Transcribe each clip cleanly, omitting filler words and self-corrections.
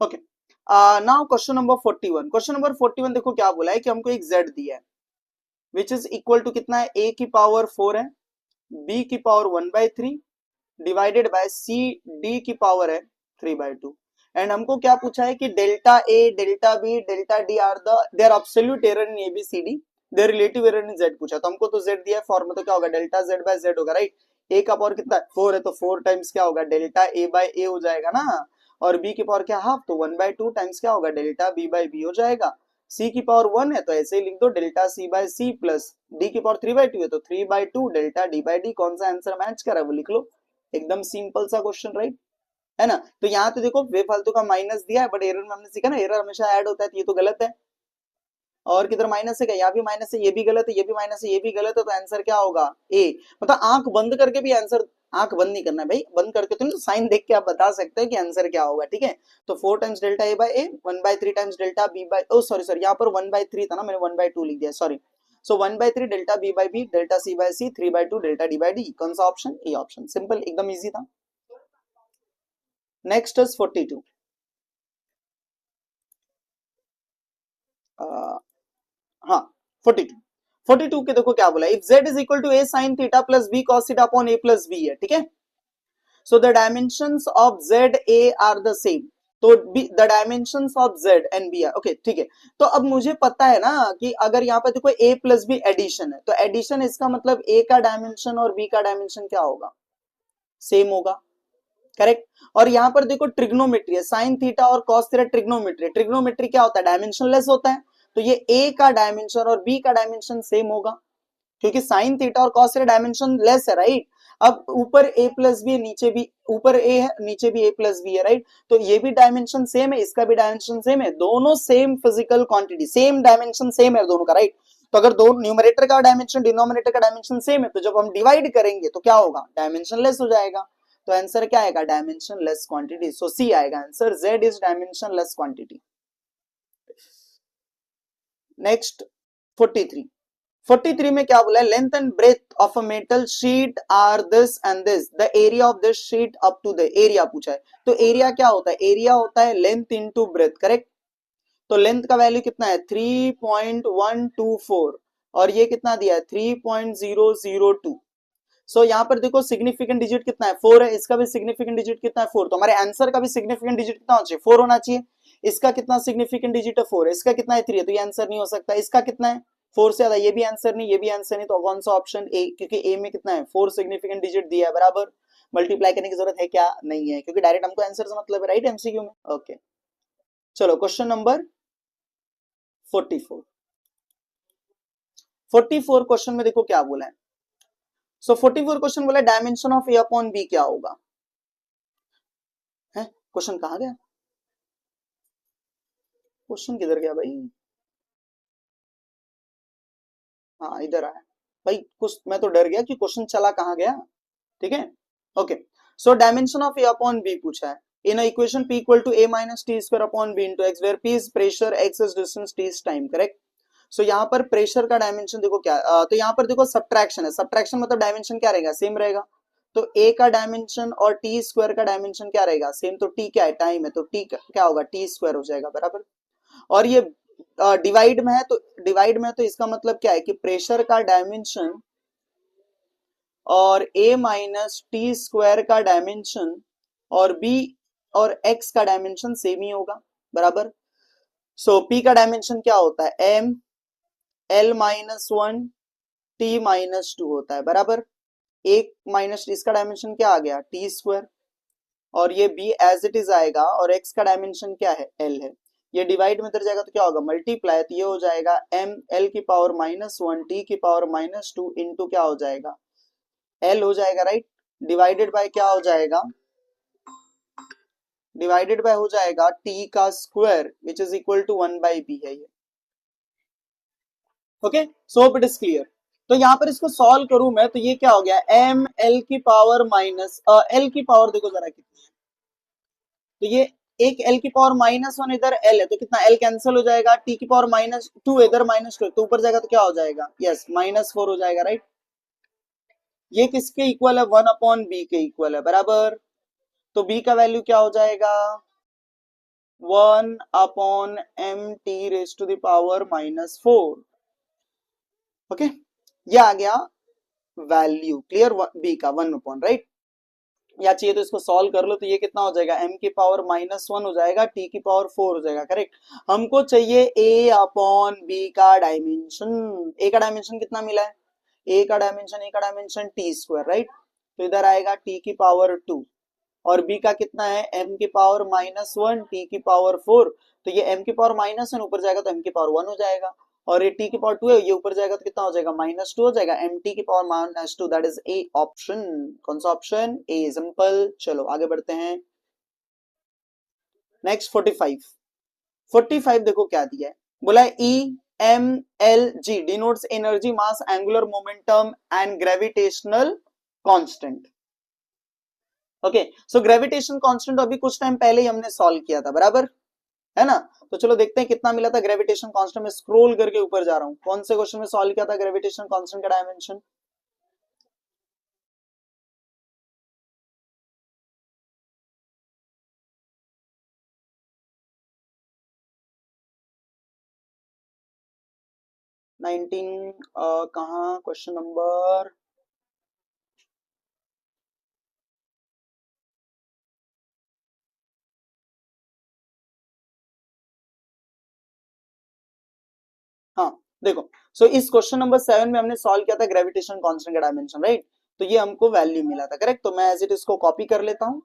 Okay, now question number 41। Question number 41 देखो क्या बोला है कि हमको एक z दिया है विच इज इक्वल टू कितना है, a की पावर 4 है, b की power 1/3 divided by c d की पावर है 3/2। एंड हमको क्या पूछा है कि delta a delta b delta d are their absolute error in abcd, their relative error in z पूछा। तो हमको तो z दिया है, फॉर्मूला तो क्या होगा, डेल्टा z बाय z होगा, राइट। a का पावर कितना है 4 है, तो 4 टाइम्स क्या होगा, डेल्टा a बाय a हो जाएगा ना, और b की पावर क्या हाफ, तो 1/2 टाइम्स क्या होगा, डेल्टा b बाय b हो जाएगा। c की पावर 1 है तो ऐसे ही लिख दो, delta c by c plus d की पावर 3/2 है तो 3/2 डेल्टा d बाय d। कौन सा आंसर मैच कर रहा है वो लिख लो। एकदम सिंपल सा क्वेश्चन, राइट, है ना। तो यहाँ तो देखो बेफालतू का माइनस दिया है, बट एरर में हमने सीखा ना, एरर हमेशा ऐड होता है, तो ये तो गलत है। और किधर माइनस है क्या, यहाँ भी माइनस है, ये भी गलत है, ये भी माइनस है, ये भी गलत है, तो आंसर क्या होगा ए। मतलब आंख बंद करके भी आंसर, आंख बंद नहीं करना है भाई, बंद करके तो नहीं, साइन देख के आप बता सकते हैं कि आंसर क्या होगा, ठीक है। तो 4 times delta A by A, 1/3 times delta B by, oh sorry sorry, यहाँ पर 1/3 था ना, मैंने 1/2 लिख दिया, sorry. So 1/3 delta B by B, delta C by C, 3/2 delta D by D. कौन सा ऑप्शन, ए ऑप्शन, सिंपल एकदम इजी था। Next is 42। हाँ 42। 42 के देखो क्या बोला, if z is equal to a sin theta plus b cos theta upon a plus b है, ठीक है। So the dimensions of z a are the same, तो the dimensions of z and b are okay, ठीक है। तो अब मुझे पता है ना कि अगर यहाँ पे देखो a प्लस b एडिशन है, तो एडिशन इसका मतलब a का डायमेंशन और b का डायमेंशन क्या होगा, सेम होगा, करेक्ट। और यहाँ पर देखो ट्रिग्नोमेट्री है, साइन थीटा और कॉस थीटा ट्रिग्नोमेट्री, ट्रिग्नोमेट्री क्या होता है, डायमेंशनलेस होता है, तो ये a का डायमेंशन और b का डायमेंशन सेम होगा, क्योंकि साइन थीटा और कॉस थीटा डायमेंशन लेस है, राइट। अब ऊपर a प्लस बी है, नीचे भी ऊपर a है, नीचे भी a प्लस बी है, राइट। तो ये भी डायमेंशन सेम है, इसका भी डायमेंशन सेम है, दोनों same physical quantity, same dimension same है दोनों का, राइट। तो अगर दो न्यूमरेटर का डायमेंशन डिनोमिनेटर का डायमेंशन सेम है, तो जब हम डिवाइड करेंगे तो क्या होगा, डायमेंशन लेस हो जाएगा। तो आंसर क्या आएगा, dimensionless quantity. So C आएगा answer, z is dimensionless quantity. Next 43। 43 में क्या बोला है, length and breadth of a metal sheet are this and this, the area of this sheet up to the, area पूछा है। तो area क्या होता है, एरिया होता है लेंथ इनटू ब्रेथ, करेक्ट। तो लेंथ का वैल्यू कितना है 3.124 और ये कितना दिया है 3.002। सो यहाँ पर देखो सिग्निफिकेंट डिजिट कितना है 4 है, इसका भी सिग्निफिकेंट डिजिट कितना है 4, तो हमारे आंसर का भी सिग्निफिकेंट डिजिट कितना होना चाहिए 4 होना चाहिए। इसका कितना सिग्निफिकेंट डिजिट है 4 है, इसका कितना है 3 है, तो ये आंसर नहीं हो सकता। इसका कितना है 4 से ज्यादा, ये भी आंसर नहीं, ये भी आंसर नहीं, तो कौन सा ऑप्शन ए, क्योंकि ए में कितना है 4 सिग्निफिकेंट डिजिट दिया है, बराबर। मल्टीप्लाई करने की जरूरत है क्या, नहीं है, क्योंकि डायरेक्ट हमको आंसर से मतलब है, राइट, एमसीक्यू में। ओके चलो क्वेश्चन नंबर 44। 44 क्वेश्चन में देखो क्या बोला है। सो 44 क्वेश्चन बोला dimension of A upon B क्या होगा, है क्वेश्चन कहाँ गया, क्वेश्चन किधर गया भाई, हाँ इधर आया भाई, कुछ मैं तो डर गया कि क्वेश्चन चला कहाँ गया, ठीक है। Okay so dimension of A upon B पूछा है in equation p equal to a minus T square upon B into x, where p is pressure, x is distance, t is time, correct. So यहाँ पर pressure का dimension देखो क्या, तो यहाँ पर देखो सब्ट्रैक्शन है, सब्ट्रैक्शन मतलब डायमेंशन क्या रहेगा, सेम रहेगा। तो a का डायमेंशन और t स्क्वायर का डायमेंशन क्या रहेगा, सेम। तो t क्या है, टाइम है, तो t क्या होगा, t स्क्वायर हो जाएगा, बराबर। और ये डिवाइड में है, तो डिवाइड में है, तो इसका मतलब क्या है कि प्रेशर का डायमेंशन और a माइनस टी स्क्वायर का डायमेंशन और b और x का डायमेंशन सेम ही होगा, बराबर। सो p का डायमेंशन क्या होता है m, l minus 1 t minus 2 होता है, बराबर। एक माइनस इसका डायमेंशन क्या आ गया टी स्क्वायर, और ये b एज इट इज आएगा, और x का डायमेंशन क्या है l है। ये डिवाइड में इधर जाएगा तो क्या होगा मल्टीप्लाई, तो ये हो जाएगा m l की पावर माइनस 1 t की पावर माइनस 2 इंटू क्या हो जाएगा l हो जाएगा, राइट। डिवाइडेड बाय क्या हो जाएगा, डिवाइडेड बाय हो जाएगा t का square which is equal to 1/b है ये। Okay so it is clear. तो यहाँ पर इसको सॉल्व करूं मैं, तो ये क्या हो गया m l की पावर माइनस l की पावर देखो जरा कितनी है, तो ये एक l की पावर माइनस 1 इधर l है, तो कितना l कैंसिल हो जाएगा, t की पावर माइनस 2 इधर माइनस 2, तो ऊपर जाएगा तो क्या हो जाएगा यस -4 हो जाएगा, राइट। ये किसके इक्वल है 1 अपॉन बी के इक्वल है, बराबर। तो b का वैल्यू क्या हो जाएगा 1/mt⁻⁴. ओके, ये आ गया वैल्यू। क्लियर, बी का 1 राइट। या चाहिए तो इसको सॉल्व कर लो, तो ये कितना हो जाएगा, m⁻⁻1 हो जाएगा, t⁴ हो जाएगा। करेक्ट। हमको चाहिए a अपॉन b का डायमेंशन। a का डायमेंशन कितना मिला है, a का डायमेंशन t², राइट। तो इधर आएगा t⁴ और b का कितना है m⁻⁻1 t⁴। तो ये m⁻⁻1 ऊपर जाएगा तो m⁻1 हो जाएगा, और ये t⁴ है, ये ऊपर जाएगा तो कितना हो जाएगा -2 हो जाएगा, mt⁻⁻2। That is A option. कौन सा ऑप्शन, ए सिंपल। चलो आगे बढ़ते हैं। नेक्स्ट 45 देखो क्या दिया है, बोला है EMLG denotes energy, mass, angular momentum and gravitational constant. Okay, so gravitation constant अभी कुछ टाइम पहले ही हमने सॉल्व किया था, बराबर है ना। तो चलो देखते हैं कितना मिला था ग्रेविटेशन कांस्टेंट में। स्क्रॉल करके ऊपर जा रहा हूं, कौन से क्वेश्चन में सॉल्व किया था ग्रेविटेशन कांस्टेंट का डायमेंशन। कहाँ क्वेश्चन नंबर, हाँ देखो। सो इस क्वेश्चन नंबर 7 में हमने सॉल्व किया था ग्रेविटेशन कांस्टेंट का डायमेंशन, राइट। तो ये हमको वैल्यू मिला था, करेक्ट। तो मैं एज इट इसको कॉपी कर लेता हूं।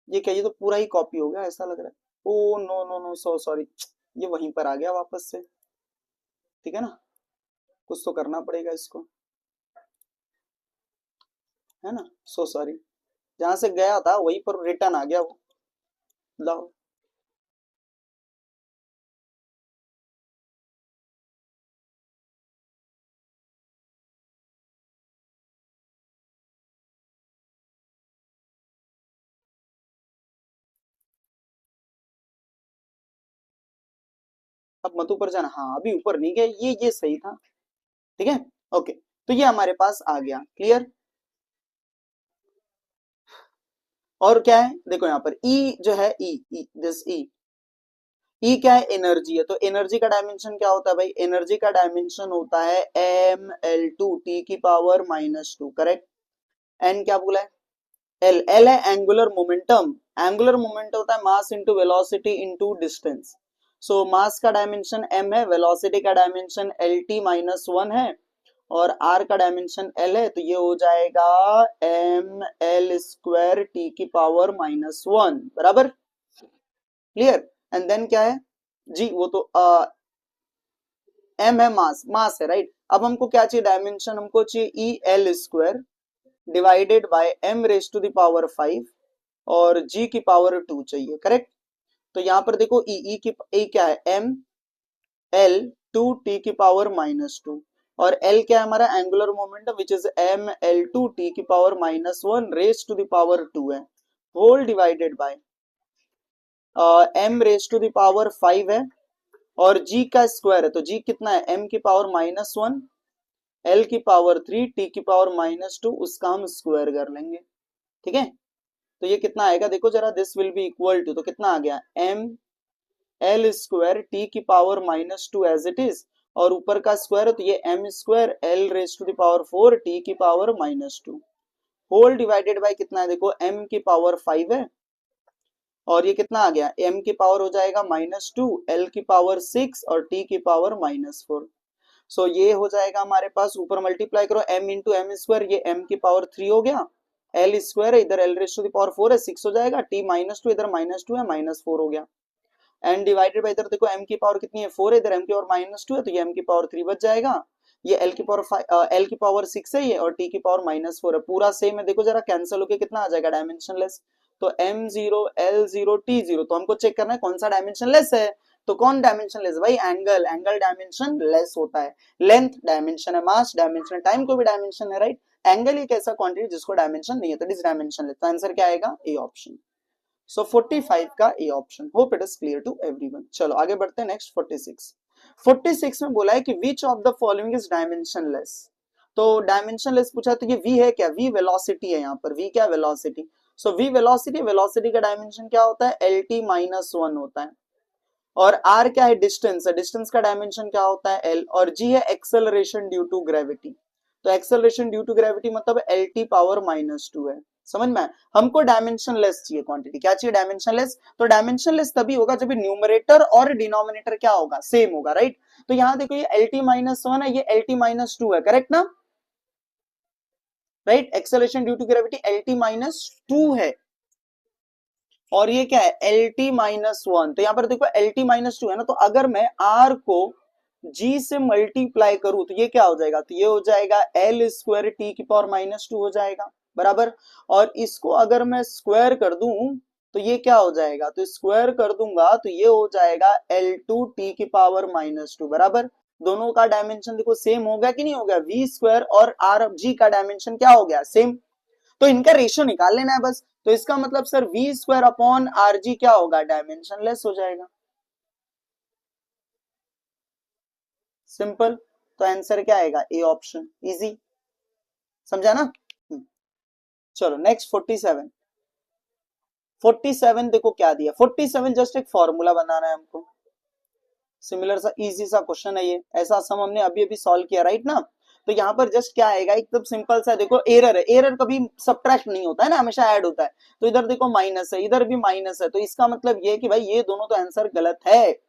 ये क्या, ये तो पूरा ही कॉपी हो गया ऐसा लग रहा है। Oh no no no, so sorry, ये वहीं पर आ गया वापस से। ठीक है ना, कुछ तो करना पड़ेगा इसको, है ना। सो सॉरी, जहां से गया था वहीं पर रिटर्न आ गया वो। लाओ, अब मत ऊपर जाना। हाँ अभी ऊपर नहीं गया, ये सही था। ठीक है, ओके। तो ये हमारे पास आ गया, क्लियर। और क्या है, देखो यहाँ पर ई जो है, ई दिस ई क्या है, एनर्जी है। तो एनर्जी का डायमेंशन क्या होता है भाई, एनर्जी का डायमेंशन होता है ml2 t⁻², करेक्ट। एन क्या बोला है, एल है एंगुलर मोमेंटम। एंगुलर मोमेंटम होता है mass into velocity into distance. So mass का डायमेंशन m है, वेलोसिटी का डायमेंशन lt-1 है, और r का डायमेंशन l है। तो ये हो जाएगा ml²t⁻⁻1, बराबर, क्लियर। एंड देन क्या है जी, वो तो m है, मास है, राइट। अब हमको क्या चाहिए, डायमेंशन हमको चाहिए EL² डिवाइडेड बाय m⁻⁵ और g की पावर 2 चाहिए, करेक्ट। तो यहां पर देखो ई की ए क्या है, ml2t⁻⁻2, और l क्या है हमारा, angular momentum which is ml2t⁻⁻1 है, होल डिवाइडेड बाय m⁻⁵ है, और g का स्क्वायर है। तो g कितना है, m की पावर -1, l की पावर 3, t की पावर -2, उसका हम स्क्वायर कर लेंगे। ठीक है, तो ये कितना आएगा देखो जरा, this will be equal to, तो कितना आ गया, ml² t की पावर -2 एज इट इज, और ऊपर का स्क्वायर है तो ये m² l⁻⁴ t की पावर -2, होल डिवाइडेड बाय कितना है देखो, m की पावर 5 है, और ये कितना आ गया, m की पावर हो जाएगा -2, l की पावर 6 और t की पावर -4। सो ये हो जाएगा हमारे पास, ऊपर मल्टीप्लाई करो m इंटू m², ये m की पावर 3 हो गया, l² है इधर l⁻⁴ है 6 हो जाएगा, t -2 इधर -2 है -4 हो गया, एंड डिवाइडेड बाय इधर देखो m की पावर कितनी है 4 है, इधर m की पावर -2 है तो ये m की पावर 3 बच जाएगा, ये l की पावर 6 है ये, और t की पावर -4 है, पूरा सेम है। देखो जरा कैंसिल होके कितना आ जाएगा, डायमेंशन लेस। तो m0 l0 t0, तो हमको चेक करना है कौन सा डायमेंशन लेस है। तो कौन डायमेंशन लेस भाई, एंगल डायमेंशन लेस होता है, लेंथ डायमेंशन है, मास डायमेंशन है, टाइम को भी डायमेंशन है, राइट। एंगल एक ऐसा क्वांटिटी जिसको डायमेंशन नहीं है, तो इट इज डायमेंशनलेस। तो आंसर क्या आएगा? A option. सो 45 का A option. Hope it is clear to everyone. चलो आगे बढ़ते हैं नेक्स्ट 46। 46 में बोला है कि which of the following is dimensionless. तो डायमेंशनलेस पूछा, तो ये v है क्या? v वेलोसिटी है, यहाँ पर v क्या? वेलोसिटी। सो v वेलोसिटी, वेलोसिटी का डायमेंशन क्या होता है? lt माइनस 1 होता है। और r क्या है? डिस्टेंस है, डिस्टेंस का डायमेंशन क्या होता है? l। और g है एक्सेलरेशन ड्यू टू ग्रेविटी। तो एक्सेलरेशन ड्यू टू ग्रेविटी मतलब lt पावर माइनस 2 है। समझ में? हमको डायमेंशनलेस चाहिए क्वांटिटी। क्या चाहिए? डायमेंशनलेस। तो डायमेंशनलेस तभी होगा जब न्यूमरेटर और डिनोमिनेटर क्या होगा? सेम होगा, राइट? तो यहाँ देखो ये lt माइनस 1 है, ये lt माइनस 2 है, करेक्ट ना? Right, acceleration due to gravity lt minus 2 है, और ये क्या है? lt minus 1। तो यहाँ पर देखो lt माइनस 2 है ना, तो अगर मैं r को g से मल्टीप्लाई करूं तो ये क्या हो जाएगा? तो ये हो जाएगा l स्क्वायर t की पावर माइनस 2 हो जाएगा, बराबर। और इसको अगर मैं स्क्वायर कर दूं तो ये क्या हो जाएगा? तो स्क्वायर कर दूंगा तो ये हो जाएगा l2 t की पावर माइनस 2, बराबर। दोनों का डायमेंशन देखो सेम हो गया कि नहीं हो गया? v स्क्वायर और r g का डायमेंशन क्या हो गया? सेम। तो इनका रेशियो निकाल लेना है बस। तो इसका मतलब sir v square upon R G क्या होगा? डायमेंशनलेस हो जाएगा। सिंपल। तो आंसर क्या आएगा? A option. इजी, समझा ना? चलो नेक्स्ट 47। 47 देखो क्या दिया। 47 जस्ट एक फॉर्मूला बनाना है हमको। सिमिलर सा इजी सा क्वेश्चन है ये, ऐसा सम हमने अभी अभी सॉल्व किया, राइट ना? तो यहाँ पर जस्ट क्या आएगा? एकदम सिंपल सा देखो, एरर है, एरर कभी सब्ट्रैक्ट नहीं होता है ना, हमेशा ऐड होता है। तो इधर देखो माइनस है, इधर भी माइनस है, तो इसका मतलब ये कि भाई ये दोनों तो आंसर गलत है।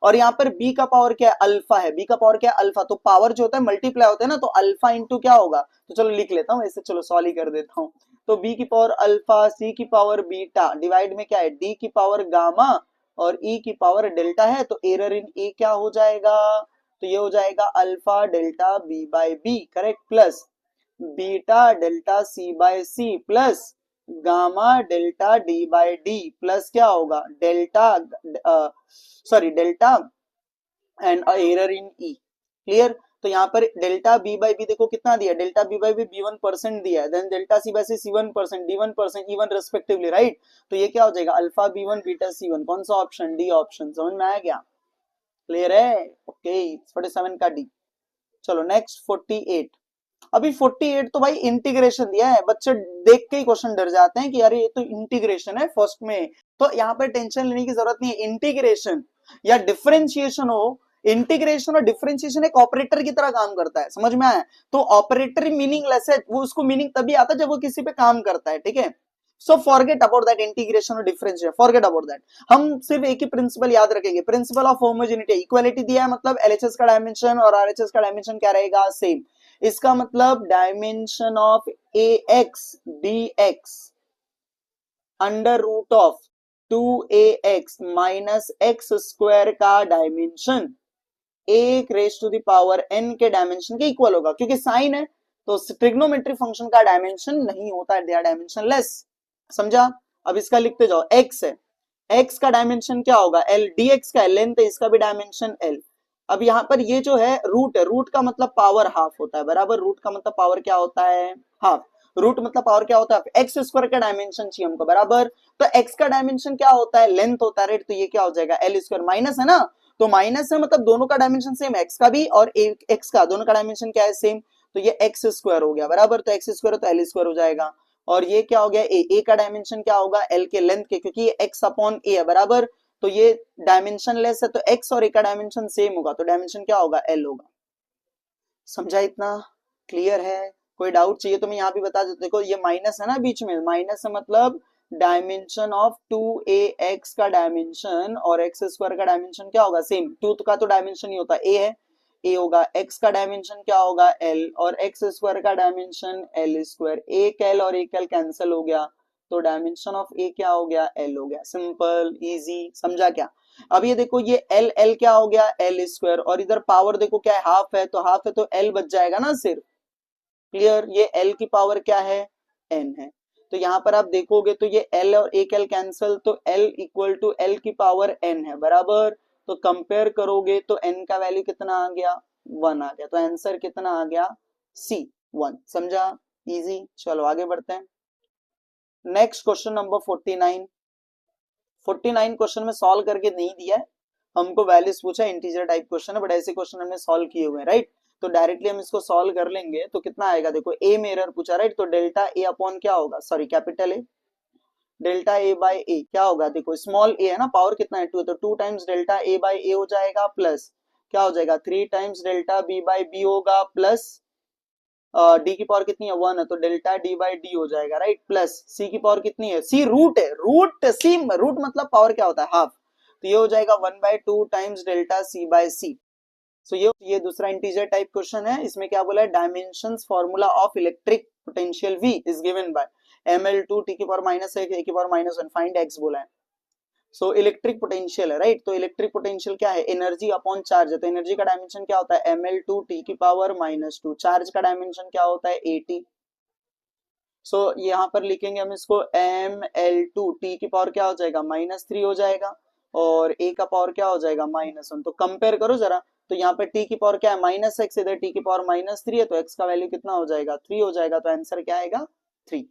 और यहाँ पर b का पावर क्या है? अल्फा है। b का पावर क्या है? अल्फा। तो पावर जो होता है मल्टीप्लाई होता है ना, तो अल्फा इंटू क्या होगा? तो चलो लिख लेता हूँ ऐसे, चलो सॉल्व ही कर देता हूँ। तो b की पावर अल्फा, c की पावर बीटा, डिवाइड में क्या है? d की पावर गामा और e की पावर डेल्टा है। तो एरर इन ए क्या हो जाएगा? तो ये हो जाएगा alpha delta b by b, correct, plus beta delta C by c, plus gamma delta D by d, plus क्या होगा? Delta sorry delta and error in e. Clear? तो यहाँ पर डेल्टा बी बाई बी देखो कितना दिया? Delta B by B b1% दिया है, then delta c by c c1%, d1%, e1 respectively, right? तो ये क्या हो जाएगा? Alpha b1 beta c1। कौन सा ऑप्शन? D option. समझ में आया क्या? क्लियर है? ओके, 47 का डी। चलो नेक्स्ट 48। अभी 48 तो भाई इंटीग्रेशन दिया है, बच्चे देख के ही क्वेश्चन डर जाते हैं कि यार ये तो इंटीग्रेशन है फर्स्ट में। तो यहाँ पर टेंशन लेने की जरूरत नहीं है। इंटीग्रेशन या डिफरेंशिएशन हो, इंटीग्रेशन और डिफरेंशिएशन एक ऑपरेटर की तरह काम करता है, समझ में आया? तो ऑपरेटर मीनिंगलेस है, वो उसको मीनिंग तभी आता है जब वो किसी पे काम करता है, ठीक है? So forget about that integration और डिफरेंशिएशन, फॉरगेट अबाउट दैट। हम सिर्फ एक ही प्रिंसिपल याद रखेंगे, प्रिंसिपल ऑफ होमोजेनिटी। इक्वालिटी दिया है मतलब एलएचएस का डायमेंशन और आरएचएस का डायमेंशन क्या रहेगा? सेम। इसका मतलब dimension of a x d x under root of 2ax minus x square का डायमेंशन एक raise to the power n के डायमेंशन के इक्वल होगा, क्योंकि साइन है तो ट्रिग्नोमेट्रिक फंक्शन का डायमेंशन नहीं होता है, दे आर डायमेंशनलेस। समझा? अब इसका लिखते जाओ। x है, x का डायमेंशन क्या होगा? l। dx का लेंथ है, इसका भी डायमेंशन l। अब यहाँ पर ये जो है रूट है, रूट का मतलब पावर हाफ होता है, बराबर। रूट का मतलब पावर क्या होता है? हाफ। रूट मतलब पावर क्या होता है? एक्स स्क्वायर का डायमेंशन चाहिए हमको, बराबर। तो एक्स का डायमेंशन क्या होता है? लेंथ होता है, राइट? तो ये क्या हो जाएगा? L square. माइनस है ना, तो माइनस है मतलब दोनों का डायमेंशन सेम, एक्स का भी और एक्स का, दोनों का डायमेंशन क्या है? सेम। तो ये एक्स स्क्वायर हो गया, बराबर। तो एक्स स्क्वायर तो एल स्क्वायर हो जाएगा। और ये क्या हो गया? ए का डायमेंशन क्या होगा? एल के लेंथ के, क्योंकि ये एक्स अपॉन ए है, बराबर। तो ये डायमेंशनलेस है, तो एक्स और ए का डायमेंशन सेम होगा, तो डायमेंशन क्या होगा? एल होगा। समझा इतना? क्लियर है? कोई डाउट चाहिए तो मैं यहाँ भी बता देता। देखो ये माइनस है ना बीच में, माइनस है मतलब डायमेंशन ऑफ 2ax का डायमेंशन और एक्स स्क्वायर का डायमेंशन क्या होगा? सेम। 2 का तो डायमेंशन ही होता है, a है, a होगा। x का डायमेंशन क्या होगा? l। और एक्स स्क्वायर का डायमेंशन l स्क्वायर। एक l और एक l कैंसिल हो गया, तो डायमेंशन ऑफ a क्या हो गया? l हो गया। Simple, easy. समझा क्या? अब ये देखो ये एल, एल क्या हो गया? L square. और इधर पावर देखो क्या है? हाफ है, तो हाफ है तो एल बच जाएगा ना सिर्फ। क्लियर? ये एल की पावर क्या है? एन है। तो यहां पर आप देखोगे तो ये एल और एक एल कैंसिल, तो एल इक्वल टू एल की पावर एन है, बराबर। तो कंपेयर करोगे तो एन का वैल्यू कितना आ गया? 1 आ गया। तो आंसर कितना आ गया? सी। 1। समझा? इजी। चलो आगे बढ़ते हैं। Next question number 49। 49 क्वेश्चन में सॉल्व करके नहीं दिया है, हमको वैल्यूज पूछा, इंटीजर टाइप क्वेश्चन है, बट ऐसे क्वेश्चन हमने सॉल्व किए हुए हैं, राइट। तो डायरेक्टली हम इसको सॉल्व कर लेंगे तो कितना आएगा, देखो ए में एरर पूछा, राइट, तो डेल्टा ए अपॉन क्या होगा, sorry capital A, delta A by A क्या होगा, देखो स्मॉल ए है ना, पावर कितना है 2 है, तो 2 times delta A by a हो जाएगा, प्लस क्या हो जाएगा 3 times delta B by b होगा, प्लस डी की पावर कितनी है 1 है, तो डेल्टा डी बाई डी हो जाएगा, राइट, प्लस सी की पावर कितनी है, सी रूट है, रूट सी, रूट मतलब पावर क्या होता है, हाफ, तो ये हो जाएगा 1/2 टाइम्स डेल्टा सी बाय सी। सो ये दूसरा इंटीजर टाइप क्वेश्चन है, इसमें क्या बोला है, dimensions formula of electric potential V is given by ml2 t की पावर -1 a की पावर -1 फाइंड x बोला है। सो इलेक्ट्रिक पोटेंशियल है, राइट, तो इलेक्ट्रिक पोटेंशियल क्या है, एनर्जी अपॉन चार्ज है, तो एनर्जी का डायमेंशन क्या होता है ml2 t की पावर -2, चार्ज का डायमेंशन क्या होता है at। सो यहाँ पर लिखेंगे हम इसको ml2 t की पावर क्या हो जाएगा -3 हो जाएगा, और a का पावर क्या हो जाएगा -1, तो कंपेयर करो जरा, तो यहाँ पे t की पावर क्या है -x, इधर t की पावर -3 है, तो x का वैल्यू कितना हो जाएगा 3 हो जाएगा, तो आंसर क्या आएगा 3।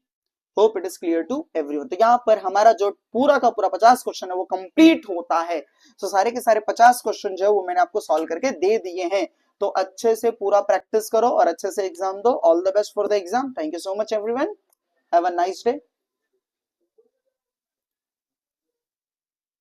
Hope it is clear to everyone. तो यहाँ पर हमारा जो पूरा का पूरा 50 क्वेश्चन है वो कंप्लीट होता है। तो सारे के सारे 50 क्वेश्चन जो है वो मैंने आपको सॉल्व करके दे दिए हैं। तो अच्छे से पूरा प्रैक्टिस करो और अच्छे से एग्जाम दो। All the best for the exam. Thank you so much everyone. Have a nice day.